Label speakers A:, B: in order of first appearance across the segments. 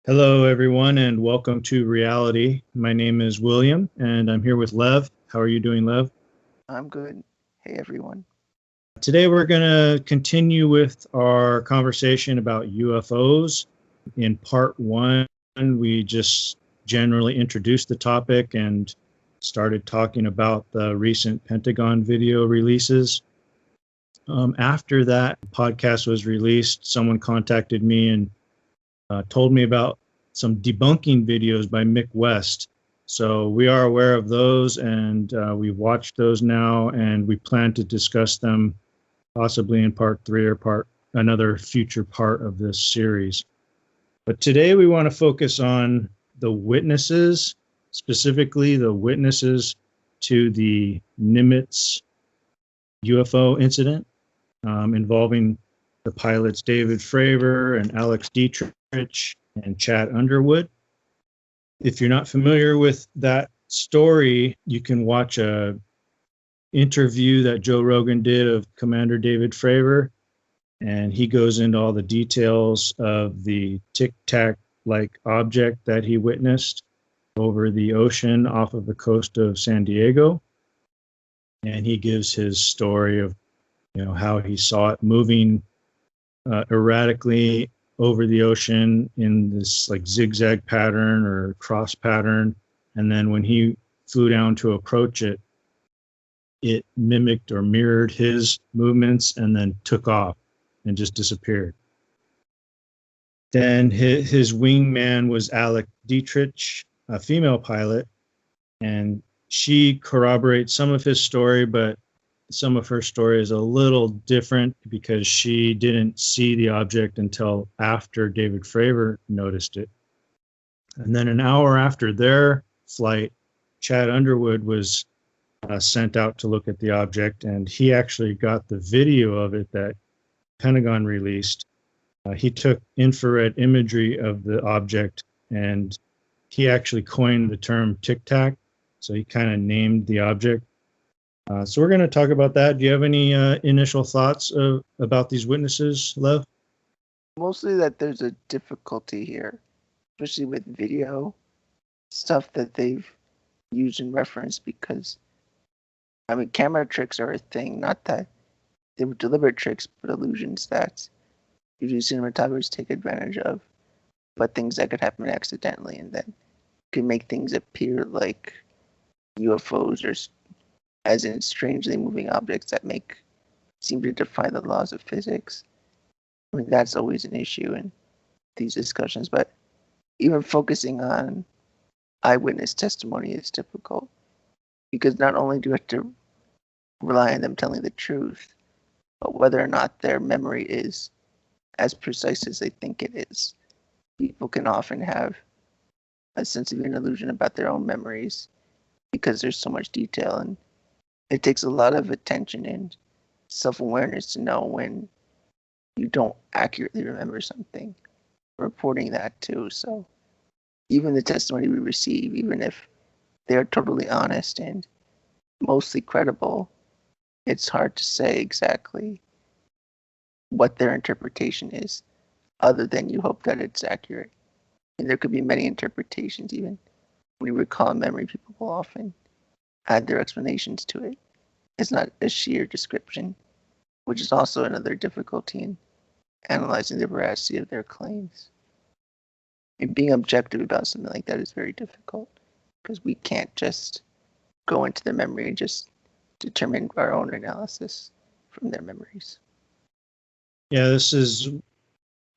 A: Hello, everyone, and welcome to Reality. My name is William, and I'm here with Lev. How are you doing, Lev?
B: I'm good. Hey, everyone.
A: Today, we're going to continue with our conversation about UFOs. In part one, we just generally introduced the topic and started talking about the recent Pentagon video releases. After that podcast was released, someone contacted me and told me about some debunking videos by Mick West. So we are aware of those, and we've watched those now, and we plan to discuss them possibly in part 3 or another future part of this series. But today we want to focus on the witnesses, specifically the witnesses to the Nimitz UFO incident involving the pilots David Fravor and Alex Dietrich and Chad Underwood. If you're not familiar with that story, you can watch a interview that Joe Rogan did of Commander David Fravor, and he goes into all the details of the tic-tac-like object that he witnessed over the ocean off of the coast of San Diego. And he gives his story of, how he saw it moving erratically over the ocean in this like zigzag pattern or cross pattern. And then when he flew down to approach it, it mimicked or mirrored his movements and then took off and just disappeared. Then his wingman was Alex Dietrich, a female pilot, and she corroborates some of his story, but some of her story is a little different because she didn't see the object until after David Fravor noticed it. And then an hour after their flight, Chad Underwood was sent out to look at the object, and he actually got the video of it that Pentagon released. He took infrared imagery of the object, and he actually coined the term tic-tac. So he kind of named the object. So we're going to talk about that. Do you have any initial thoughts about these witnesses, Lev?
B: Mostly that there's a difficulty here, especially with video stuff that they've used in reference because, camera tricks are a thing, not that they were deliberate tricks, but illusions that usually cinematographers take advantage of, but things that could happen accidentally and then can make things appear like UFOs or as in strangely moving objects that seem to defy the laws of physics. That's always an issue in these discussions, but even focusing on eyewitness testimony is difficult because not only do you have to rely on them telling the truth, but whether or not their memory is as precise as they think it is. People can often have a sense of an illusion about their own memories because there's so much detail, and it takes a lot of attention and self-awareness to know when you don't accurately remember something, reporting that too. So even the testimony we receive, even if they're totally honest and mostly credible, it's hard to say exactly what their interpretation is, other than you hope that it's accurate. And there could be many interpretations. Even when you recall a memory, people will often add their explanations to it. It's not a sheer description, which is also another difficulty in analyzing the veracity of their claims. And being objective about something like that is very difficult because we can't just go into their memory and just determine our own analysis from their memories.
A: Yeah, this is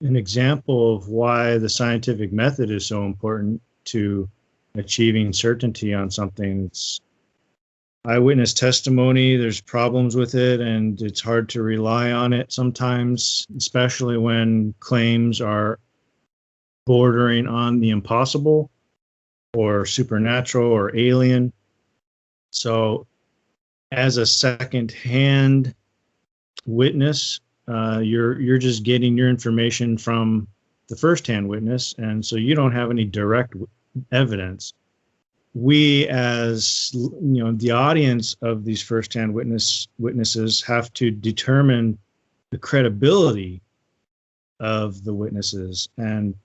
A: an example of why the scientific method is so important to achieving certainty on something. It's eyewitness testimony, there's problems with it, and it's hard to rely on it sometimes, especially when claims are bordering on the impossible or supernatural or alien. So as a second-hand witness, you're just getting your information from the first-hand witness, and so you don't have any direct evidence. We, as the audience of these first-hand witnesses, have to determine the credibility of the witnesses, and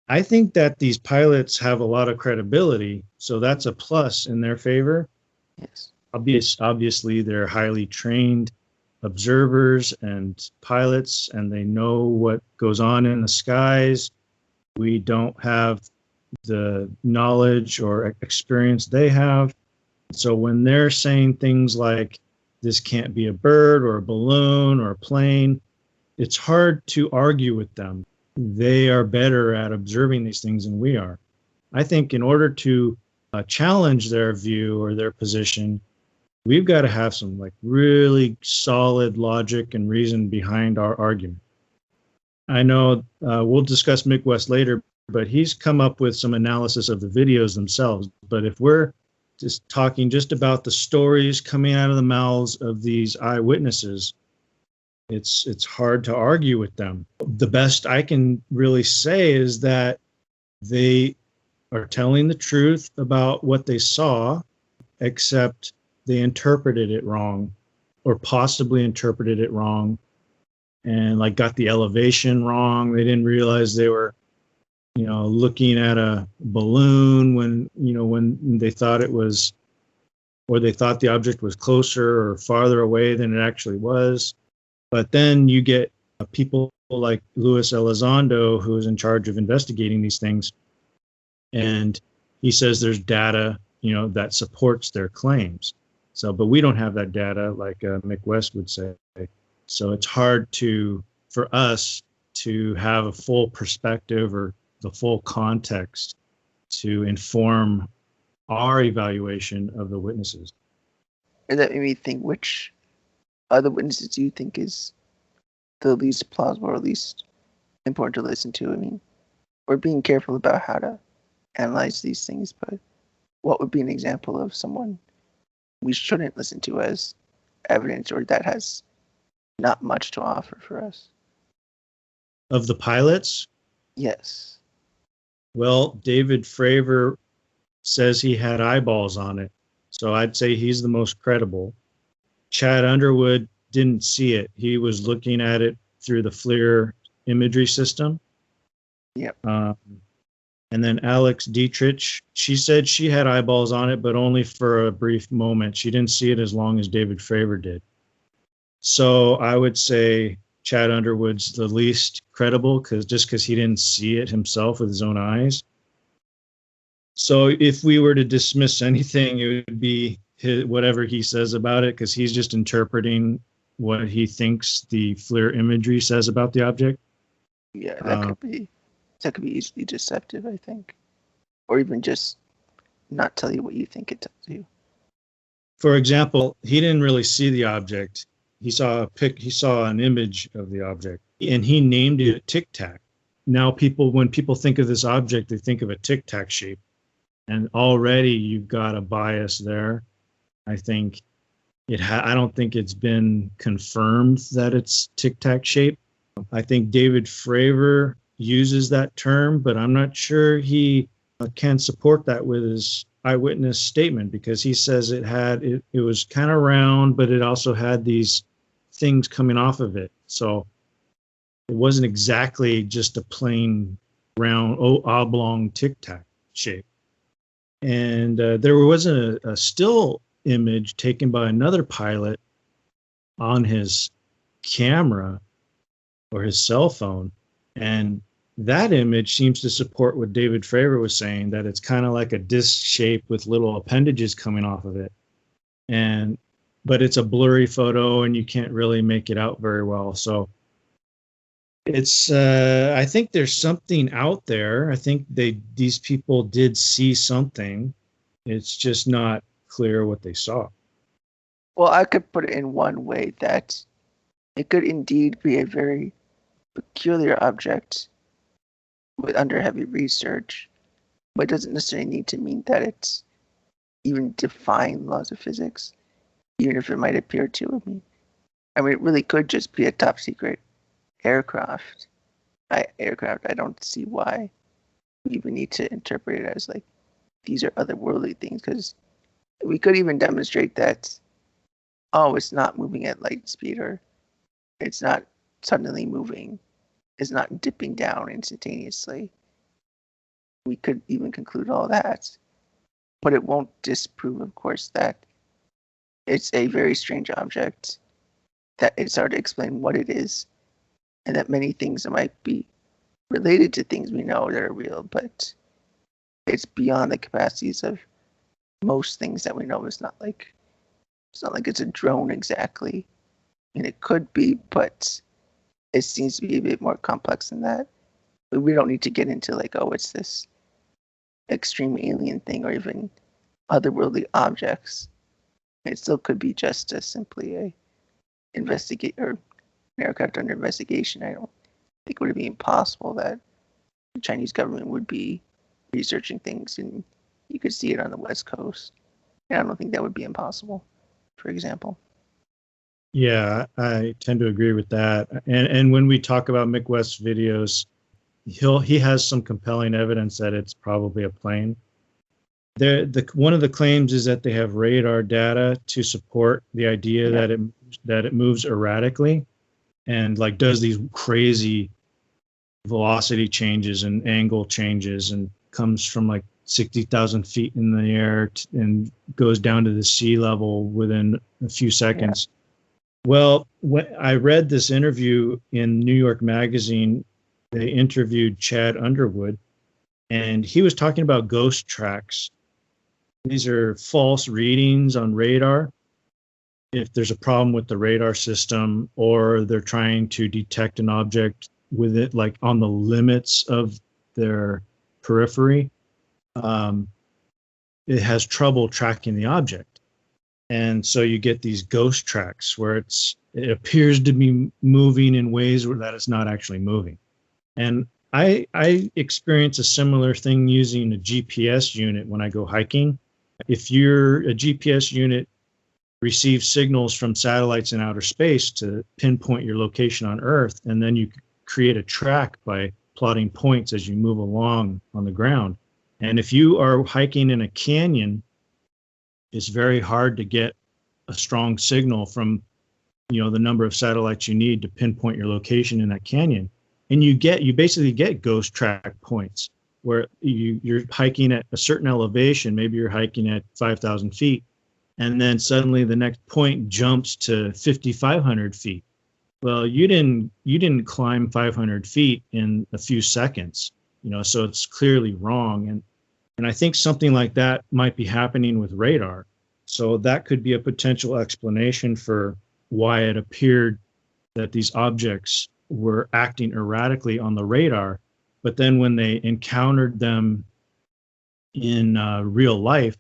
A: I think that these pilots have a lot of credibility, so that's a plus in their favor.
B: Yes.
A: Obviously, they're highly trained observers and pilots, and they know what goes on in the skies. We don't have the knowledge or experience they have. So when they're saying things like, this can't be a bird or a balloon or a plane, it's hard to argue with them. They are better at observing these things than we are. I think in order to challenge their view or their position, we've got to have some like really solid logic and reason behind our argument. I know we'll discuss Mick West later, but he's come up with some analysis of the videos themselves. But if we're just talking just about the stories coming out of the mouths of these eyewitnesses, it's hard to argue with them. The best I can really say is that they are telling the truth about what they saw, except they interpreted it wrong, or possibly interpreted it wrong, and like got the elevation wrong. They didn't realize they were, looking at a balloon when they thought it was, or they thought the object was closer or farther away than it actually was. But then you get people like Luis Elizondo, who is in charge of investigating these things, and he says there's data, that supports their claims. So, but we don't have that data, like Mick West would say. So it's hard for us to have a full perspective or the full context to inform our evaluation of the witnesses.
B: And that made me think, which other witnesses do you think is the least plausible or least important to listen to? I mean, we're being careful about how to analyze these things, but what would be an example of someone we shouldn't listen to as evidence, or that has not much to offer for us?
A: Of the pilots?
B: Yes.
A: Well, David Fravor says he had eyeballs on it, so I'd say he's the most credible. Chad Underwood didn't see it. He was looking at it through the FLIR imagery system.
B: Yep.
A: And then Alex Dietrich, she said she had eyeballs on it, but only for a brief moment. She didn't see it as long as David Fravor did. So I would say Chad Underwood's the least credible, because he didn't see it himself with his own eyes. So if we were to dismiss anything, it would be whatever he says about it, because he's just interpreting what he thinks the FLIR imagery says about the object.
B: Yeah, that could be easily deceptive, I think, or even just not tell you what you think it tells you.
A: For example, he didn't really see the object. He saw an image of the object, and he named it Tic Tac. Now when people think of this object, they think of a Tic Tac shape, and already you've got a bias there. I think I don't think it's been confirmed that it's Tic Tac shape. I think David Fravor uses that term, but I'm not sure he can support that with his eyewitness statement, because he says it was kind of round, but it also had these things coming off of it. So it wasn't exactly just a plain round oblong Tic Tac shape. And there was a still image taken by another pilot on his camera or his cell phone, and that image seems to support what David Fravor was saying, that it's kind of like a disc shape with little appendages coming off of it. But it's a blurry photo and you can't really make it out very well. So it's I think there's something out there. I think these people did see something. It's just not clear what they saw.
B: Well, I could put it in one way, that it could indeed be a very peculiar object under heavy research, but it doesn't necessarily need to mean that it's even defying laws of physics, even if it might appear to me. I mean, it really could just be a top secret aircraft. I don't see why we even need to interpret it as like these are otherworldly things, because we could even demonstrate that, it's not moving at light speed, or it's not suddenly moving, it's not dipping down instantaneously. we could even conclude all that. But it won't disprove, of course, that it's a very strange object, that it's hard to explain what it is, and that many things might be related to things we know that are real, but it's beyond the capacities of most things that we know. It's not like it's a drone exactly. And it could be, but it seems to be a bit more complex than that. But we don't need to get into like, oh, it's this extreme alien thing or even otherworldly objects. It still could be just simply a investigate or an aircraft under investigation. I don't think it would be impossible that the Chinese government would be researching things and you could see it on the West Coast. And I don't think that would be impossible, for example.
A: Yeah, I tend to agree with that. And when we talk about Mick West's videos, he has some compelling evidence that it's probably a plane. One of the claims is that they have radar data to support the idea that it moves erratically and like does these crazy velocity changes and angle changes and comes from like 60,000 feet in the air and goes down to the sea level within a few seconds. Yeah. Well, when I read this interview in New York Magazine, they interviewed Chad Underwood, and he was talking about ghost tracks. These are false readings on radar. If there's a problem with the radar system, or they're trying to detect an object with it, like on the limits of their periphery, it has trouble tracking the object. And so you get these ghost tracks where it appears to be moving in ways where that it's not actually moving. And I experience a similar thing using a GPS unit when I go hiking. If a GPS unit receives signals from satellites in outer space to pinpoint your location on Earth, and then you create a track by plotting points as you move along on the ground. And if you are hiking in a canyon, it's very hard to get a strong signal from, the number of satellites you need to pinpoint your location in that canyon. And you basically get ghost track points where you're hiking at a certain elevation. Maybe you're hiking at 5,000 feet, and then suddenly the next point jumps to 5,500 feet. Well, you didn't climb 500 feet in a few seconds, so it's clearly wrong. And I think something like that might be happening with radar. So that could be a potential explanation for why it appeared that these objects were acting erratically on the radar. But then when they encountered them in real life,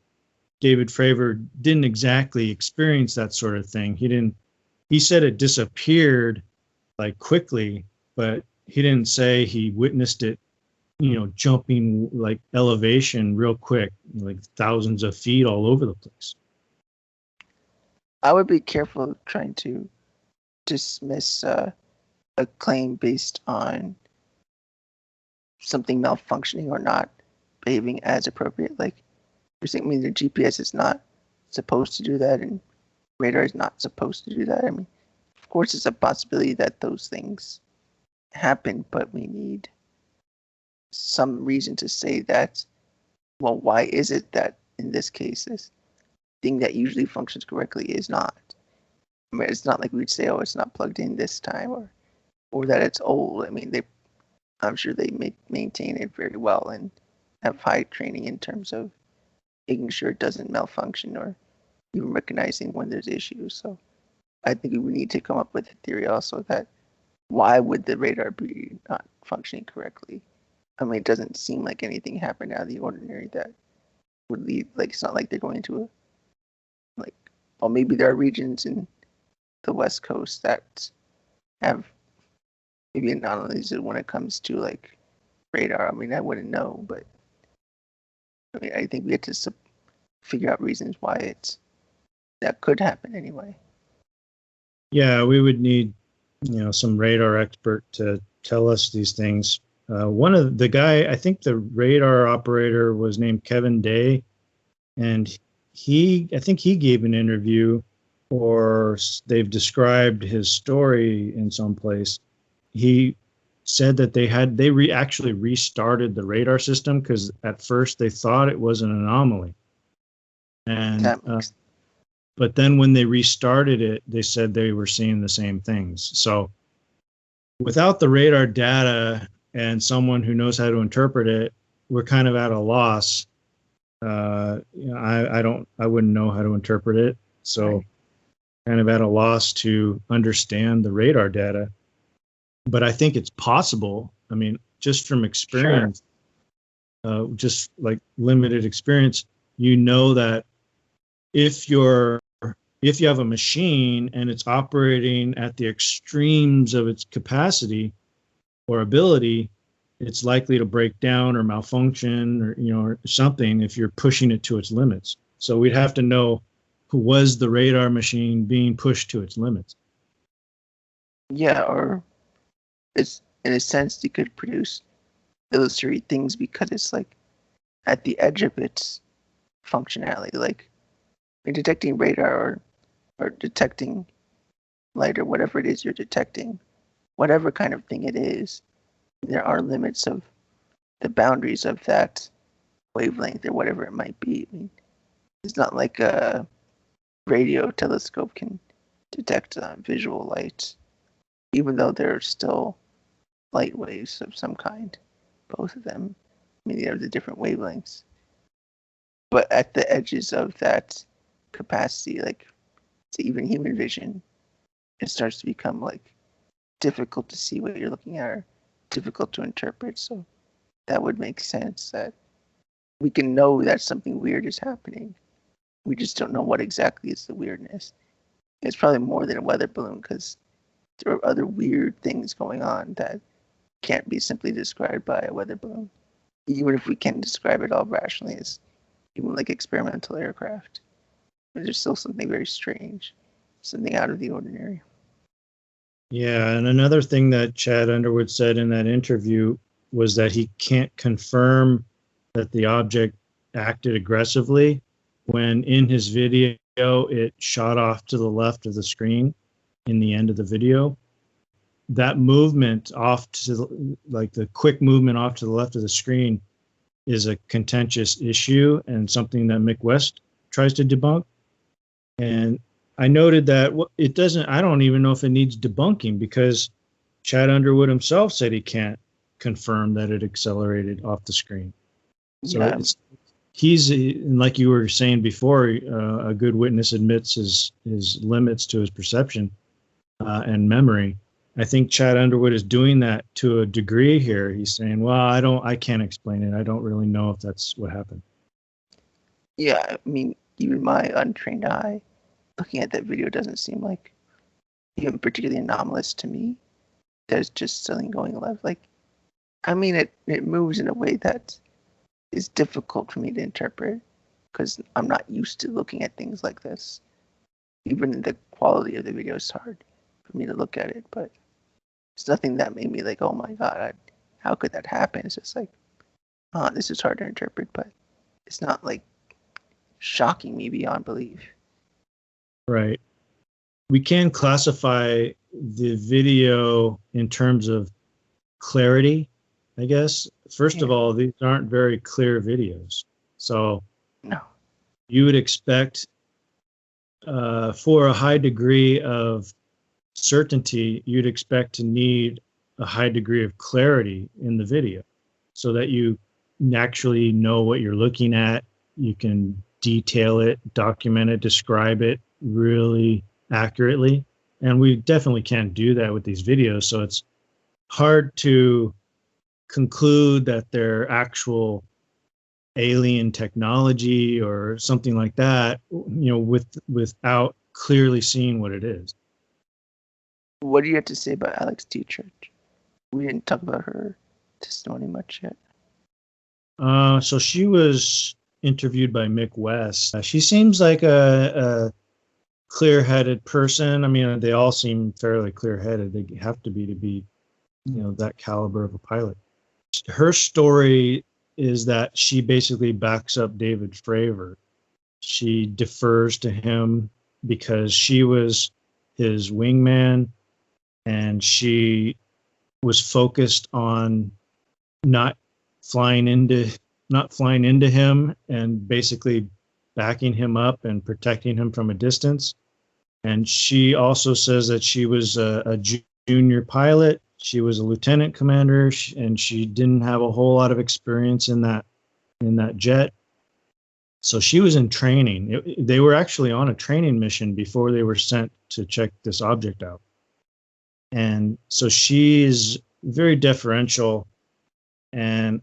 A: David Fravor didn't exactly experience that sort of thing. He said it disappeared like quickly, but he didn't say he witnessed it jumping like elevation real quick, like thousands of feet all over the place.
B: I would be careful trying to dismiss a claim based on something malfunctioning or not behaving as appropriate. Like you're saying, the GPS is not supposed to do that and radar is not supposed to do that. Of course, it's a possibility that those things happen, but we need some reason to say that, well, why is it that in this case this thing that usually functions correctly is not? It's not like we'd say, oh, it's not plugged in this time, or that it's old. I'm sure they maintain it very well and have high training in terms of making sure it doesn't malfunction or even recognizing when there's issues. So I think we need to come up with a theory also that why would the radar be not functioning correctly? It doesn't seem like anything happened out of the ordinary that would lead, like, it's not like they're going to or maybe there are regions in the West Coast that have maybe anomalies when it comes to like radar. I wouldn't know, but I think we have to figure out reasons why that could happen anyway.
A: Yeah, we would need, some radar expert to tell us these things. One of the guy, I think the radar operator was named Kevin Day, and I think he gave an interview, or they've described his story in some place. He said that actually restarted the radar system because at first they thought it was an anomaly. And but then when they restarted it, they said they were seeing the same things. So without the radar data and someone who knows how to interpret it, we're kind of at a loss. I wouldn't know how to interpret it. So
B: Right.
A: kind of at a loss to understand the radar data. But I think it's possible. I mean, just from experience, just like limited experience, you know that if you have a machine and it's operating at the extremes of its capacity or ability, it's likely to break down or malfunction or or something if you're pushing it to its limits. So we'd have to know, was the radar machine being pushed to its limits?
B: Yeah, or it's in a sense you could illustrate things because it's like at the edge of its functionality. Like you're detecting radar or detecting light or whatever it is you're detecting, whatever kind of thing it is, there are limits of the boundaries of that wavelength or whatever it might be. I mean, it's not like a radio telescope can detect visual light, even though they're still light waves of some kind, both of them. I mean, they have the different wavelengths. But at the edges of that capacity, like to even human vision, it starts to become like difficult to see what you're looking at or difficult to interpret. So that would make sense that we can know that something weird is happening. We just don't know what exactly is the weirdness. It's probably more than a weather balloon because there are other weird things going on that can't be simply described by a weather balloon. Even if we can describe it all rationally as even like experimental aircraft. But there's still something very strange, something out of the ordinary.
A: Yeah, and another thing that Chad Underwood said in that interview was that he can't confirm that the object acted aggressively when in his video it shot off to the left of the screen in the end of the video. That movement off to like the quick movement off to the left of the screen is a contentious issue and something that Mick West tries to debunk. And I noted that it doesn't, I don't even know if it needs debunking because Chad Underwood himself said he can't confirm that it accelerated off the screen. So
B: Yeah.
A: he's, like you were saying before, a good witness admits his limits to his perception and memory. I think Chad Underwood is doing that to a degree here. He's saying, well, I can't explain it. I don't really know if that's what happened.
B: Yeah, I mean, even my untrained eye looking at that video doesn't seem like even particularly anomalous to me. There's just something going left. Like, I mean, it moves in a way that is difficult for me to interpret because I'm not used to looking at things like this. Even the quality of the video is hard for me to look at it, but it's nothing that made me like, oh my God, how could that happen? It's just like, this is hard to interpret, but it's not like shocking me beyond belief.
A: Right. We can classify the video in terms of clarity, I guess. First of all, these aren't very clear videos. So
B: No.
A: you would expect for a high degree of certainty, you'd expect to need a high degree of clarity in the video so that you naturally know what you're looking at. You can detail it, document it, describe it really accurately. And we definitely can't do that with these videos. So it's hard to conclude that they're actual alien technology or something like that, without clearly seeing what it is.
B: What do you have to say about Alex Dietrich? We didn't talk about her testimony much yet.
A: So she was interviewed by Mick West. She seems like a clear-headed person. I mean, they all seem fairly clear-headed. They have to be, that caliber of a pilot. Her story is that she basically backs up David Fravor. She defers to him because she was his wingman, and she was focused on not flying into him and basically backing him up and protecting him from a distance. And she also says that she was a junior pilot. She was a lieutenant commander, and she didn't have a whole lot of experience in that jet. So she was in training. They were actually on a training mission before they were sent to check this object out. And so she is very deferential, and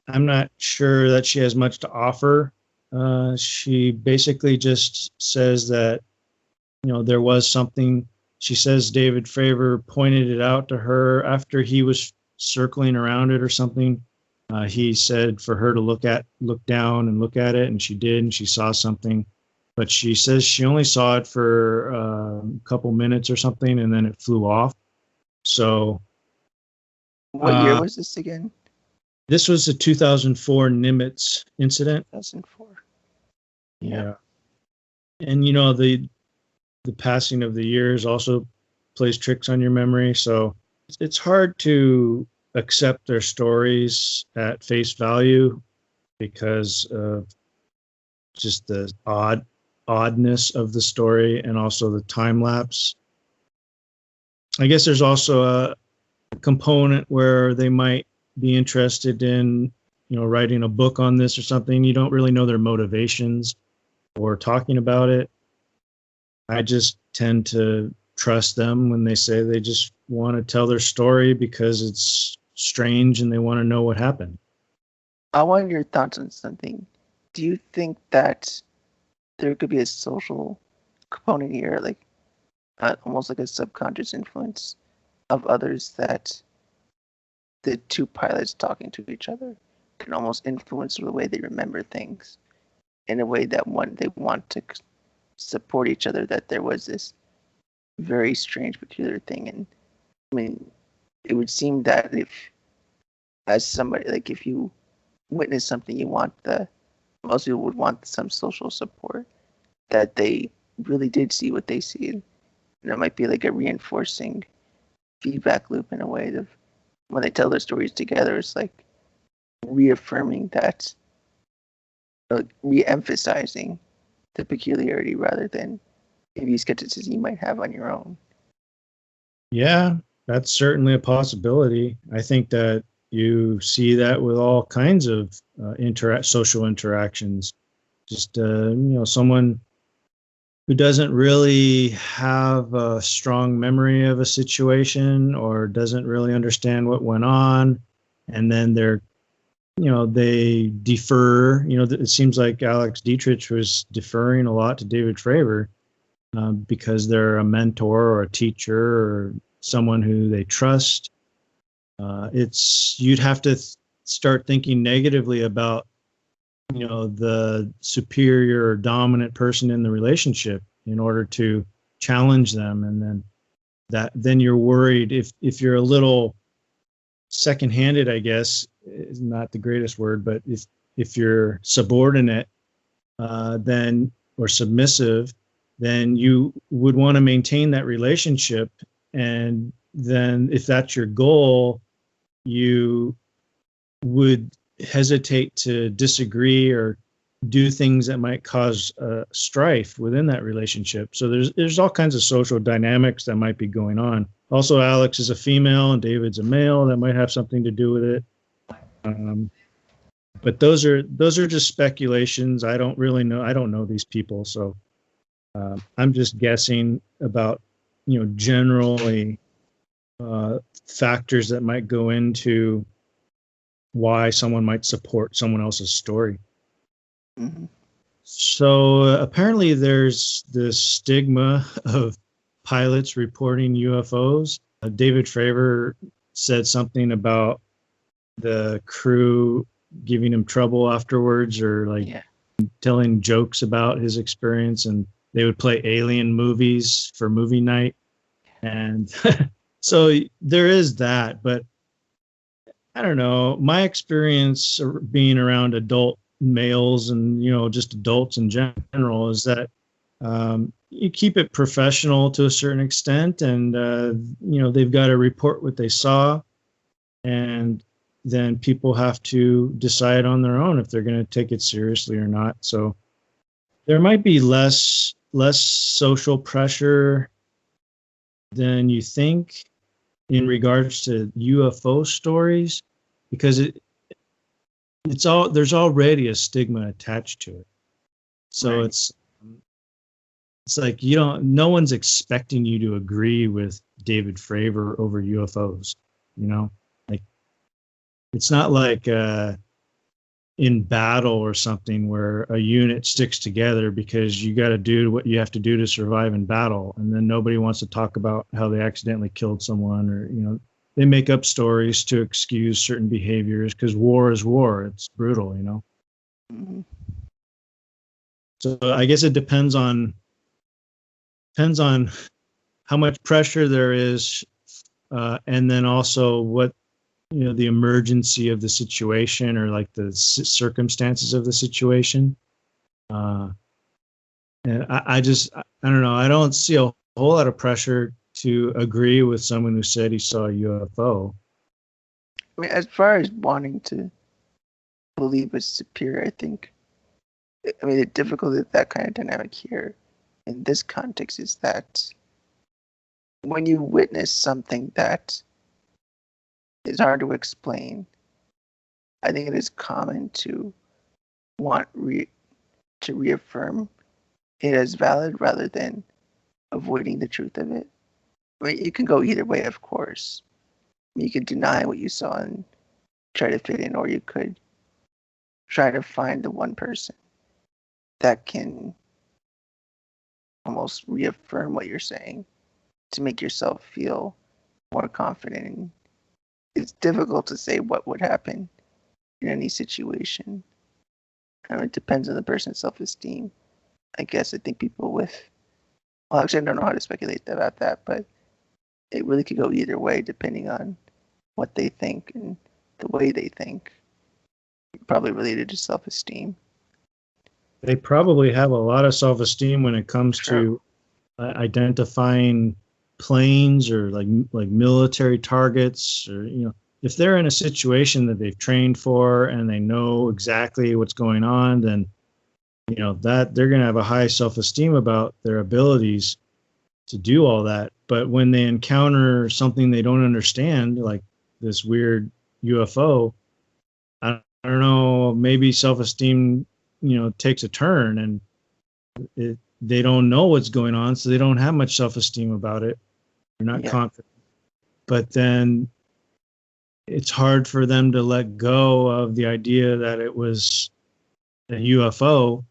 A: I'm not sure that she has much to offer. She basically just says that, there was something. She says David Fravor pointed it out to her after he was circling around it or something. He said for her to look down and look at it, and she did, and she saw something. But she says she only saw it for a couple minutes or something, and then it flew off. So,
B: what year was this again?
A: This was a 2004 Nimitz incident.
B: 2004.
A: Yeah. And the passing of the years also plays tricks on your memory, so it's hard to accept their stories at face value because of just the oddness of the story and also the time lapse. I guess there's also a component where they might be interested in, writing a book on this or something. You don't really know their motivations or talking about it. I just tend to trust them when they say they just want to tell their story because it's strange and they want to know what happened.
B: I want your thoughts on something. Do you think that there could be a social component here, like almost like a subconscious influence of others, that the two pilots talking to each other can almost influence the way they remember things in a way that they want to support each other, that there was this very strange, peculiar thing? And I mean, it would seem that as somebody, like if you witness something, most people would want some social support, that they really did see what they see. And it might be like a reinforcing feedback loop in a way of when they tell their stories together, it's like reaffirming that, re-emphasizing the peculiarity rather than maybe skepticism you might have on your own.
A: Yeah, that's certainly a possibility. I think that you see that with all kinds of social interactions. Just someone who doesn't really have a strong memory of a situation or doesn't really understand what went on, and then they defer. It seems like Alex Dietrich was deferring a lot to David Fravor because they're a mentor or a teacher or someone who they trust. You'd have to start thinking negatively about the superior or dominant person in the relationship in order to challenge them, and then you're worried if you're a little second-handed, I guess is not the greatest word, but if you're subordinate then or submissive, then you would want to maintain that relationship. And then if that's your goal, you would hesitate to disagree or do things that might cause strife within that relationship. So there's all kinds of social dynamics that might be going on. Also, Alex is a female and David's a male. That might have something to do with it. But those are just speculations. I don't really know. I don't know these people, so I'm just guessing about generally factors that might go into why someone might support someone else's story.
B: Mm-hmm.
A: So apparently there's this stigma of pilots reporting UFOs. David Fravor said something about the crew giving him trouble afterwards, or telling jokes about his experience, and they would play alien movies for movie night. And so there is that, but I don't know. My experience being around adult males and, just adults in general is that you keep it professional to a certain extent, and, they've got to report what they saw. and then people have to decide on their own if they're going to take it seriously or not. So there might be less social pressure than you think in regards to UFO stories, because there's already a stigma attached to it. So
B: Right.
A: it's like no one's expecting you to agree with David Fravor over UFOs, like it's not like in battle or something where a unit sticks together because you got to do what you have to do to survive in battle, and then nobody wants to talk about how they accidentally killed someone, or they make up stories to excuse certain behaviors because war is war. It's brutal.
B: Mhm.
A: So I guess it depends on how much pressure there is, and then also what the emergency of the situation, or like the circumstances of the situation. And I don't know. I don't see a whole lot of pressure to agree with someone who said he saw a UFO.
B: I mean, as far as wanting to believe it's superior, I think, I mean, the difficulty of that kind of dynamic here in this context is that when you witness something that is hard to explain, I think it is common to want to reaffirm it as valid rather than avoiding the truth of it. I mean, you can go either way, of course. You could deny what you saw and try to fit in, or you could try to find the one person that can almost reaffirm what you're saying to make yourself feel more confident. And it's difficult to say what would happen in any situation. It depends on the person's self-esteem. I guess I think people well, actually, I don't know how to speculate about that, but it really could go either way depending on what they think and the way they think. Probably related to self-esteem.
A: They probably have a lot of self-esteem when it comes
B: True.
A: to identifying planes or like military targets, or if they're in a situation that they've trained for and they know exactly what's going on, then that they're going to have a high self-esteem about their abilities to do all that. But when they encounter something they don't understand, like this weird UFO, I don't know, maybe self-esteem takes a turn, and they don't know what's going on, so they don't have much self-esteem about it. They're not confident. But then it's hard for them to let go of the idea that it was a UFO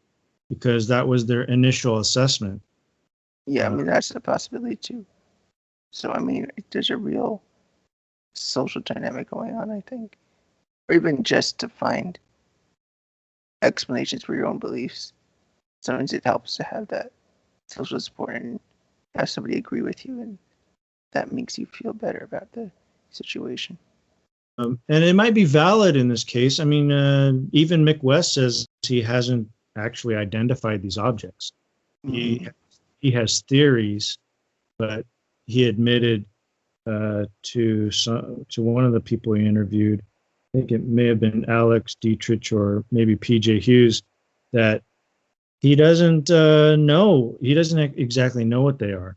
A: because that was their initial assessment.
B: Yeah, I mean, that's a possibility too. So, I mean, there's a real social dynamic going on, I think. Or even just to find explanations for your own beliefs. Sometimes it helps to have that social support and have somebody agree with you, and that makes you feel better about the situation.
A: And it might be valid in this case. I mean, even Mick West says he hasn't actually identified these objects.
B: Mm-hmm.
A: He has theories, but he admitted to one of the people he interviewed, I think it may have been Alex Dietrich or maybe PJ Hughes, that he doesn't know. He doesn't exactly know what they are.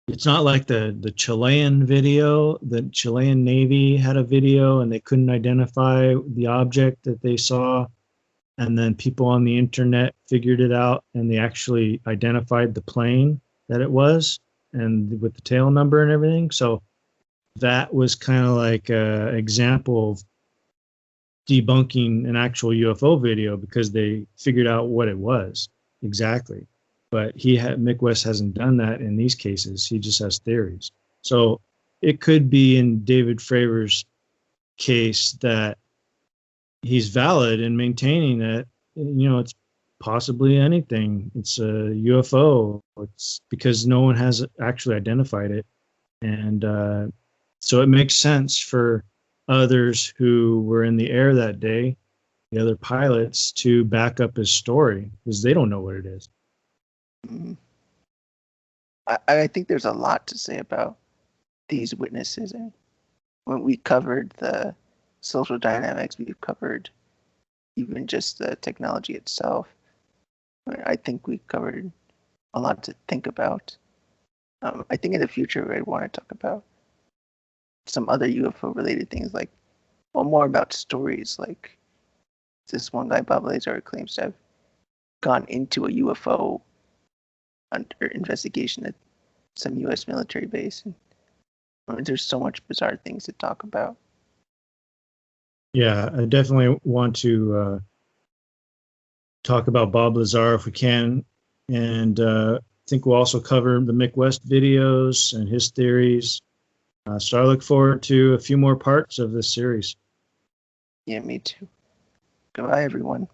A: It's not like the Chilean video. The Chilean Navy had a video and they couldn't identify the object that they saw. And then people on the internet figured it out and they actually identified the plane that it was, and with the tail number and everything. So that was kind of like an example of debunking an actual UFO video because they figured out what it was exactly. But Mick West hasn't done that in these cases. He just has theories. So it could be in David Fravor's case that he's valid in maintaining that, it's possibly anything. It's a UFO. It's because no one has actually identified it. And so it makes sense for others who were in the air that day, the other pilots, to back up his story because they don't know what it is.
B: Mm-hmm. I think there's a lot to say about these witnesses. And when we covered the social dynamics, we've covered even just the technology itself. I think we covered a lot to think about. I think in the future, I'd want to talk about some other UFO related things, like, well, more about stories. Like this one guy, Bob Lazar, claims to have gone into a UFO under investigation at some U.S. military base. And there's so much bizarre things to talk about.
A: Yeah, I definitely want to talk about Bob Lazar if we can. And I think we'll also cover the Mick West videos and his theories. So I look forward to a few more parts of this series.
B: Yeah, me too. Goodbye, everyone.